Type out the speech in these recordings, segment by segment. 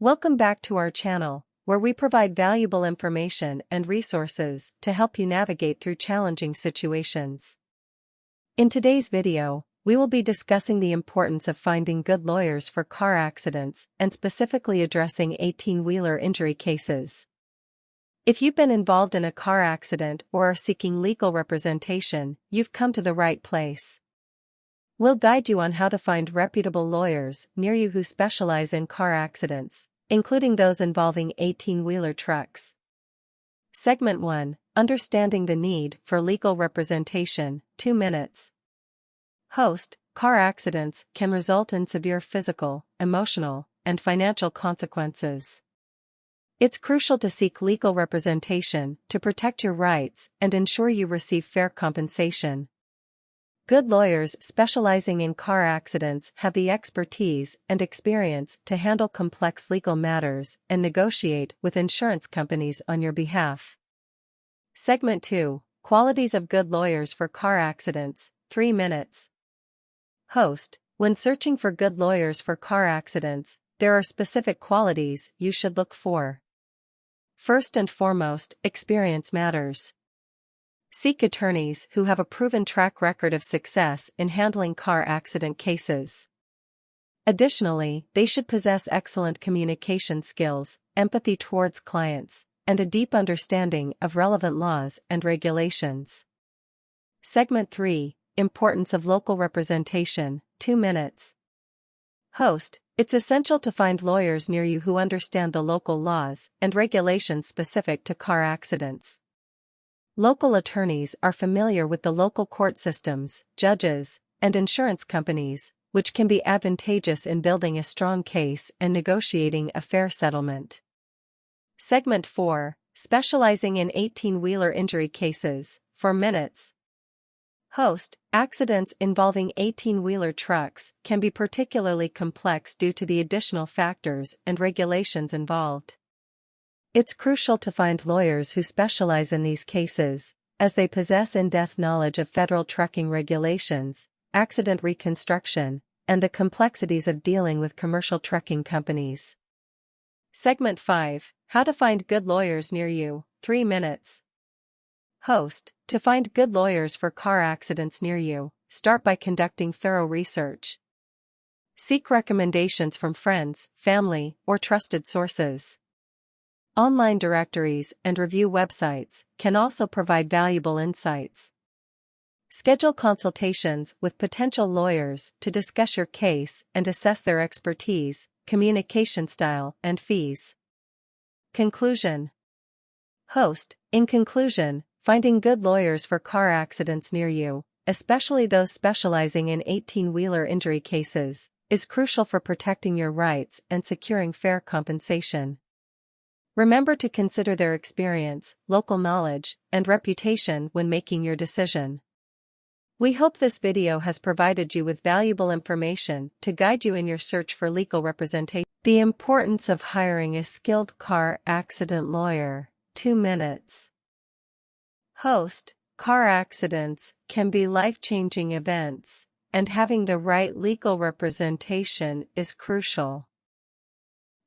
Welcome back to our channel, where we provide valuable information and resources to help you navigate through challenging situations. In today's video, we will be discussing the importance of finding good lawyers for car accidents and specifically addressing 18-wheeler injury cases. If you've been involved in a car accident or are seeking legal representation, you've come to the right place. We'll guide you on how to find reputable lawyers near you who specialize in car accidents, including those involving 18-wheeler trucks. Segment 1: Understanding the need for legal representation, 2 minutes. Host: Car accidents can result in severe physical, emotional, and financial consequences. It's crucial to seek legal representation to protect your rights and ensure you receive fair compensation. Good lawyers specializing in car accidents have the expertise and experience to handle complex legal matters and negotiate with insurance companies on your behalf. Segment 2: Qualities of good lawyers for car accidents, 3 minutes. Host: When searching for good lawyers for car accidents, there are specific qualities you should look for. First and foremost, experience matters. Seek attorneys who have a proven track record of success in handling car accident cases. Additionally, they should possess excellent communication skills, empathy towards clients, and a deep understanding of relevant laws and regulations. Segment 3: Importance of local representation, 2 minutes. Host: It's essential to find lawyers near you who understand the local laws and regulations specific to car accidents. Local attorneys are familiar with the local court systems, judges, and insurance companies, which can be advantageous in building a strong case and negotiating a fair settlement. Segment 4: Specializing in 18-wheeler injury cases, 4 minutes. Host: Accidents involving 18-wheeler trucks can be particularly complex due to the additional factors and regulations involved. It's crucial to find lawyers who specialize in these cases, as they possess in-depth knowledge of federal trucking regulations, accident reconstruction, and the complexities of dealing with commercial trucking companies. Segment 5: How to find good lawyers near you, 3 minutes. Host: To find good lawyers for car accidents near you, start by conducting thorough research. Seek recommendations from friends, family, or trusted sources. Online directories and review websites can also provide valuable insights. Schedule consultations with potential lawyers to discuss your case and assess their expertise, communication style, and fees. Conclusion. Host: In conclusion, finding good lawyers for car accidents near you, especially those specializing in 18-wheeler injury cases, is crucial for protecting your rights and securing fair compensation. Remember to consider their experience, local knowledge, and reputation when making your decision. We hope this video has provided you with valuable information to guide you in your search for legal representation. The importance of hiring a skilled car accident lawyer, 2 minutes. Host: Car accidents can be life-changing events, and having the right legal representation is crucial.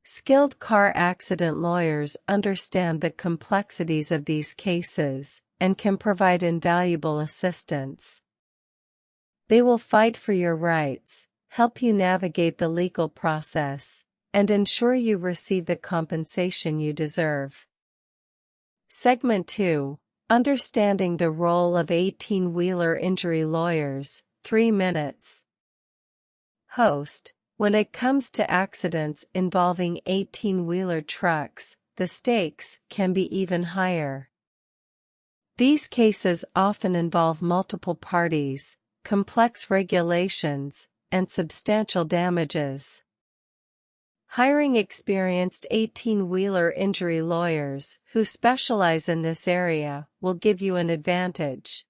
Skilled car accident lawyers understand the complexities of these cases and can provide invaluable assistance. They will fight for your rights, help you navigate the legal process, and ensure you receive the compensation you deserve. Segment 2: Understanding the role of 18-wheeler injury lawyers, 3 minutes. Host: When it comes to accidents involving 18-wheeler trucks, the stakes can be even higher. These cases often involve multiple parties, complex regulations, and substantial damages. Hiring experienced 18-wheeler injury lawyers who specialize in this area will give you an advantage.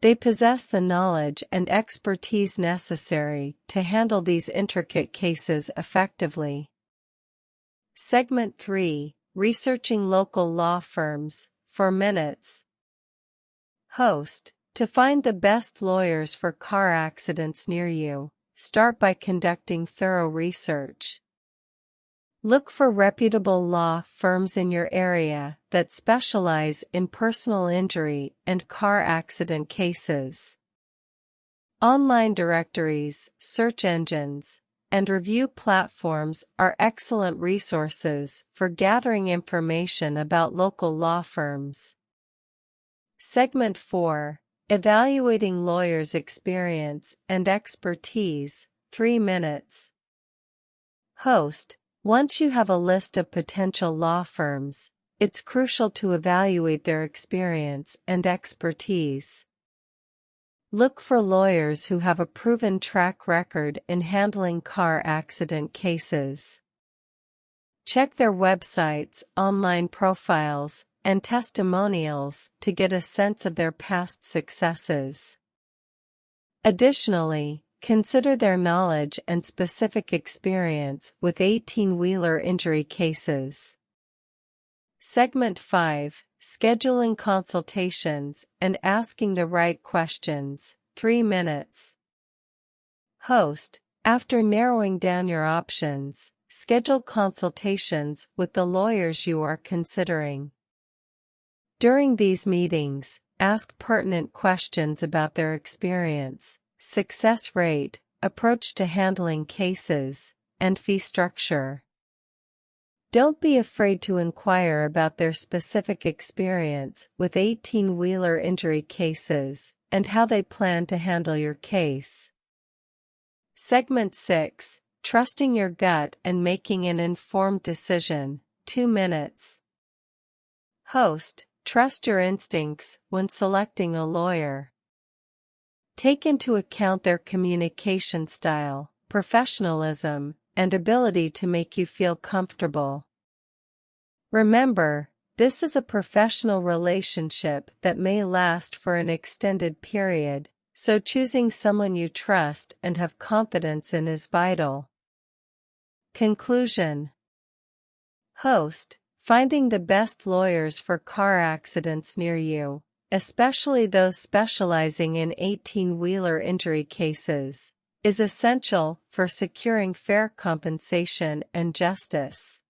They possess the knowledge and expertise necessary to handle these intricate cases effectively. Segment 3: Researching local law firms, 4 minutes. Host: To find the best lawyers for car accidents near you, start by conducting thorough research. Look for reputable law firms in your area that specialize in personal injury and car accident cases. Online directories, search engines, and review platforms are excellent resources for gathering information about local law firms. Segment 4. Evaluating lawyers' experience and expertise, 3 minutes. Host. Once you have a list of potential law firms, it's crucial to evaluate their experience and expertise. Look for lawyers who have a proven track record in handling car accident cases. Check their websites, online profiles, and testimonials to get a sense of their past successes. Additionally, consider their knowledge and specific experience with 18-wheeler injury cases. Segment 5. Scheduling consultations and asking the right questions, 3 minutes. Host. After narrowing down your options, schedule consultations with the lawyers you are considering. During these meetings, ask pertinent questions about their experience, success rate, approach to handling cases, and fee structure. Don't be afraid to inquire about their specific experience with 18-wheeler injury cases and how they plan to handle your case. Segment 6. Trusting your gut and making an informed decision, 2 minutes. Host. Trust your instincts when selecting a lawyer. Take into account their communication style, professionalism, and ability to make you feel comfortable. Remember, this is a professional relationship that may last for an extended period, so choosing someone you trust and have confidence in is vital. Conclusion. Host. Finding the best lawyers for car accidents near you, especially those specializing in 18-wheeler injury cases, is essential for securing fair compensation and justice.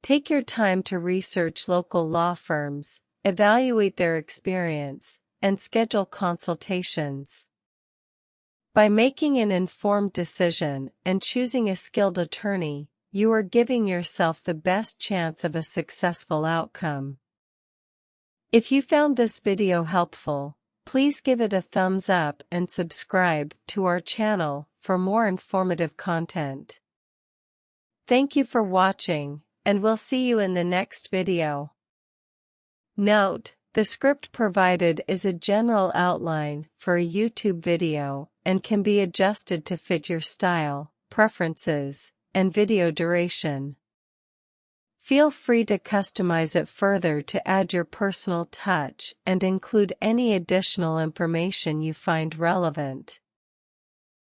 Take your time to research local law firms, evaluate their experience, and schedule consultations. By making an informed decision and choosing a skilled attorney, you are giving yourself the best chance of a successful outcome. If you found this video helpful, please give it a thumbs up and subscribe to our channel for more informative content. Thank you for watching, and we'll see you in the next video. Note: the script provided is a general outline for a YouTube video and can be adjusted to fit your style, preferences, and video duration. Feel free to customize it further to add your personal touch and include any additional information you find relevant.